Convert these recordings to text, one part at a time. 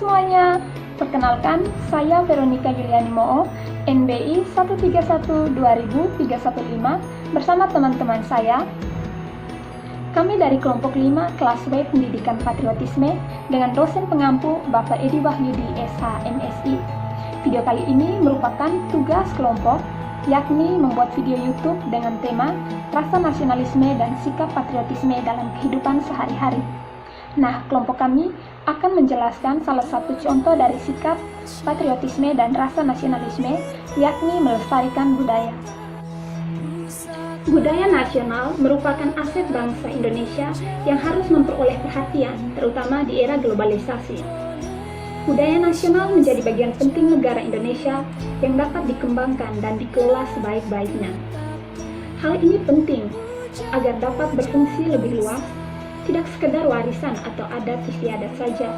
semuanya, perkenalkan saya Veronica Juliani Moo, NBI 131-2000-315 bersama teman-teman saya. Kami dari kelompok 5 kelas W Pendidikan Patriotisme dengan dosen pengampu Bapak Edi Wahyudi SH MSI. Video kali ini merupakan tugas kelompok, yakni membuat video YouTube dengan tema rasa nasionalisme dan sikap patriotisme dalam kehidupan sehari-hari. Nah, kelompok kami akan menjelaskan salah satu contoh dari sikap patriotisme dan rasa nasionalisme, yakni melestarikan budaya. Budaya nasional merupakan aset bangsa Indonesia yang harus memperoleh perhatian, terutama di era globalisasi. Budaya nasional menjadi bagian penting negara Indonesia yang dapat dikembangkan dan dikelola sebaik-baiknya. Hal ini penting agar dapat berfungsi lebih luas, tidak sekedar warisan atau adat istiadat saja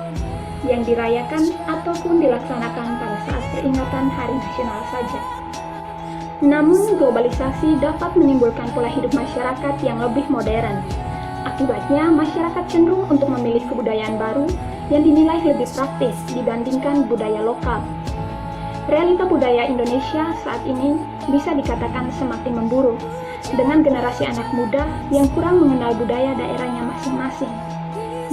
yang dirayakan ataupun dilaksanakan pada saat peringatan Hari Nasional saja. Namun, globalisasi dapat menimbulkan pola hidup masyarakat yang lebih modern. Akibatnya, masyarakat cenderung untuk memilih kebudayaan baru yang dinilai lebih praktis dibandingkan budaya lokal. Realita budaya Indonesia saat ini bisa dikatakan semakin memburuk, dengan generasi anak muda yang kurang mengenal budaya daerahnya masing-masing,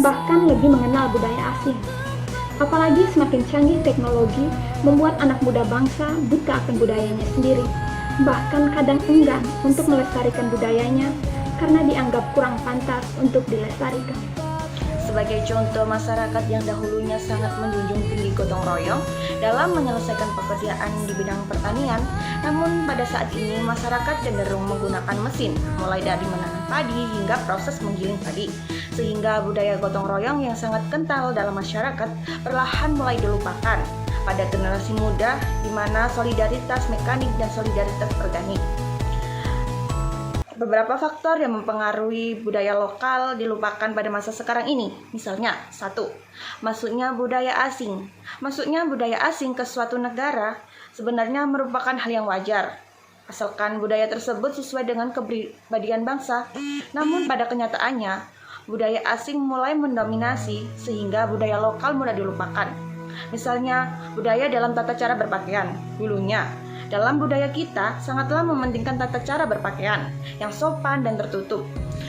bahkan lebih mengenal budaya asing. Apalagi semakin canggih teknologi membuat anak muda bangsa buta akan budayanya sendiri, bahkan kadang enggan untuk melestarikan budayanya karena dianggap kurang pantas untuk dilestarikan. Sebagai contoh masyarakat yang dahulunya sangat menjunjung tinggi gotong royong dalam menyelesaikan pekerjaan di bidang pertanian, namun pada saat ini masyarakat cenderung menggunakan mesin, mulai dari menanam padi hingga proses menggiling padi, sehingga budaya gotong royong yang sangat kental dalam masyarakat perlahan mulai dilupakan pada generasi muda, di mana solidaritas mekanik dan solidaritas organik. Beberapa faktor yang mempengaruhi budaya lokal dilupakan pada masa sekarang ini. Misalnya, 1. Masuknya budaya asing. Masuknya budaya asing ke suatu negara sebenarnya merupakan hal yang wajar, asalkan budaya tersebut sesuai dengan kepribadian bangsa. Namun pada kenyataannya, budaya asing mulai mendominasi sehingga budaya lokal mulai dilupakan. Misalnya, budaya dalam tata cara berpakaian. Dulunya, dalam budaya kita sangatlah mementingkan tata cara berpakaian yang sopan dan tertutup.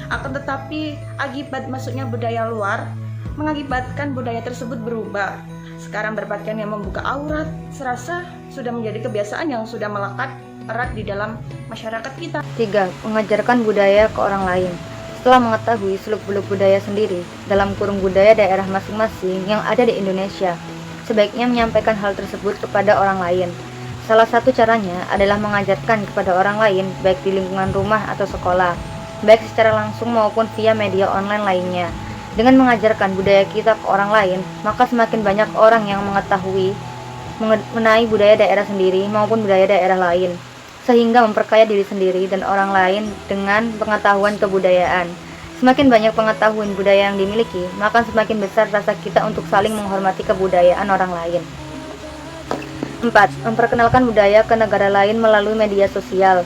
Akan tetapi, akibat masuknya budaya luar mengakibatkan budaya tersebut berubah. Sekarang berpakaian yang membuka aurat serasa sudah menjadi kebiasaan yang sudah melekat erat di dalam masyarakat kita. 3. Mengajarkan budaya ke orang lain. Setelah mengetahui seluk-beluk budaya sendiri, dalam kurung budaya daerah masing-masing yang ada di Indonesia, sebaiknya menyampaikan hal tersebut kepada orang lain. Salah satu caranya adalah mengajarkan kepada orang lain, baik di lingkungan rumah atau sekolah, baik secara langsung maupun via media online lainnya. Dengan mengajarkan budaya kita ke orang lain, maka semakin banyak orang yang mengetahui mengenai budaya daerah sendiri maupun budaya daerah lain, sehingga memperkaya diri sendiri dan orang lain dengan pengetahuan kebudayaan. Semakin banyak pengetahuan budaya yang dimiliki, maka semakin besar rasa kita untuk saling menghormati kebudayaan orang lain. 4. Memperkenalkan budaya ke negara lain melalui media sosial.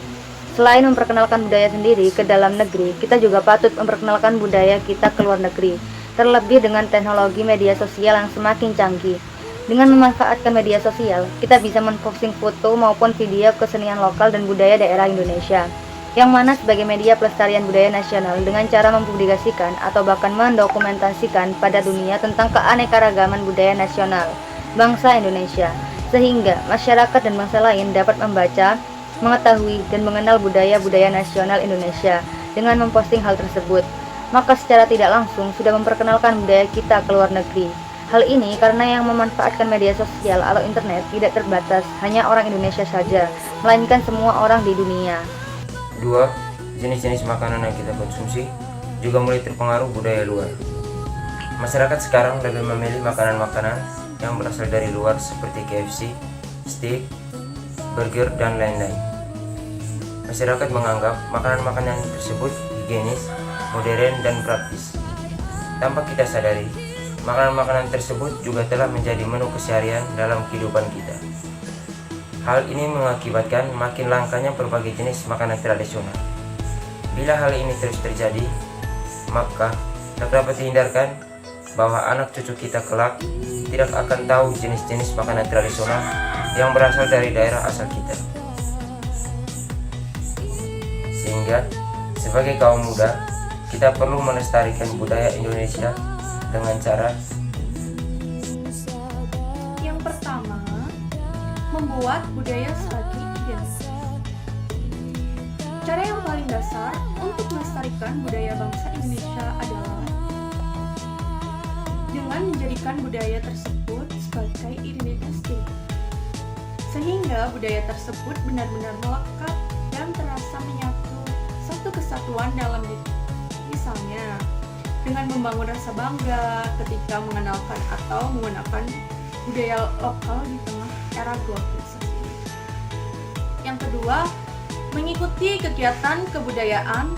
Selain memperkenalkan budaya sendiri ke dalam negeri, kita juga patut memperkenalkan budaya kita ke luar negeri, terlebih dengan teknologi media sosial yang semakin canggih. Dengan memanfaatkan media sosial, kita bisa memposting foto maupun video kesenian lokal dan budaya daerah Indonesia, yang mana sebagai media pelestarian budaya nasional dengan cara mempublikasikan atau bahkan mendokumentasikan pada dunia tentang keanekaragaman budaya nasional bangsa Indonesia, sehingga masyarakat dan bangsa lain dapat membaca, mengetahui, dan mengenal budaya-budaya nasional Indonesia dengan memposting hal tersebut. Maka secara tidak langsung sudah memperkenalkan budaya kita ke luar negeri. Hal ini karena yang memanfaatkan media sosial atau internet tidak terbatas hanya orang Indonesia saja, melainkan semua orang di dunia. 2. Jenis-jenis makanan yang kita konsumsi juga mulai terpengaruh budaya luar. Masyarakat sekarang lebih memilih makanan-makanan yang berasal dari luar seperti KFC, steak, burger, dan lain-lain. Masyarakat menganggap makanan-makanan tersebut higienis, modern, dan praktis. Tanpa kita sadari, makanan-makanan tersebut juga telah menjadi menu keseharian dalam kehidupan kita. Hal ini mengakibatkan makin langkanya berbagai jenis makanan tradisional. Bila hal ini terus terjadi, maka tak dapat dihindarkan bahwa anak cucu kita kelak tidak akan tahu jenis-jenis makanan tradisional yang berasal dari daerah asal kita. Sehingga sebagai kaum muda, kita perlu melestarikan budaya Indonesia dengan cara yang pertama, membuat budaya sebagai identitas. Cara yang paling dasar untuk melestarikan budaya bangsa Indonesia adalah dengan menjadikan budaya tersebut sebagai identitas diri, sehingga budaya tersebut benar-benar melekat dan terasa menyatu satu kesatuan dalam diri. Misalnya, dengan membangun rasa bangga ketika mengenalkan atau menggunakan budaya lokal di tengah era globalisasi. Yang kedua, mengikuti kegiatan kebudayaan.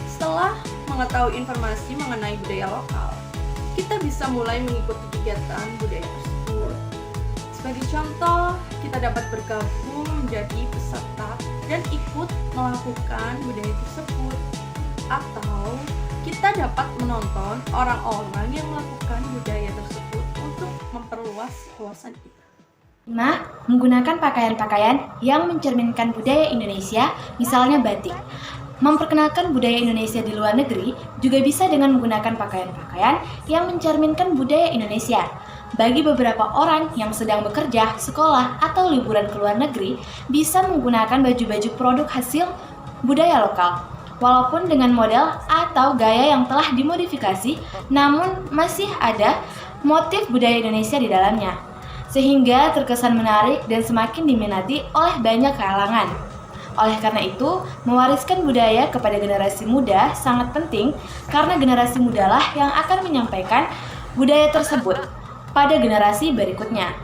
Setelah mengetahui informasi mengenai budaya lokal, kita bisa mulai mengikuti kegiatan budaya tersebut. Sebagai contoh, kita dapat bergabung menjadi peserta dan ikut melakukan budaya tersebut. Atau kita dapat menonton orang-orang yang melakukan budaya tersebut untuk memperluas wawasan kita. 5. Menggunakan pakaian-pakaian yang mencerminkan budaya Indonesia, misalnya batik. Memperkenalkan budaya Indonesia di luar negeri juga bisa dengan menggunakan pakaian-pakaian yang mencerminkan budaya Indonesia. Bagi beberapa orang yang sedang bekerja, sekolah, atau liburan ke luar negeri, bisa menggunakan baju-baju produk hasil budaya lokal. Walaupun dengan model atau gaya yang telah dimodifikasi, namun masih ada motif budaya Indonesia di dalamnya, sehingga terkesan menarik dan semakin diminati oleh banyak kalangan. Oleh karena itu, mewariskan budaya kepada generasi muda sangat penting karena generasi mudalah yang akan menyampaikan budaya tersebut pada generasi berikutnya.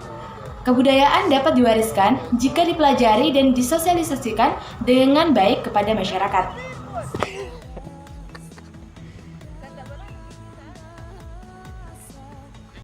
Kebudayaan dapat diwariskan jika dipelajari dan disosialisasikan dengan baik kepada masyarakat.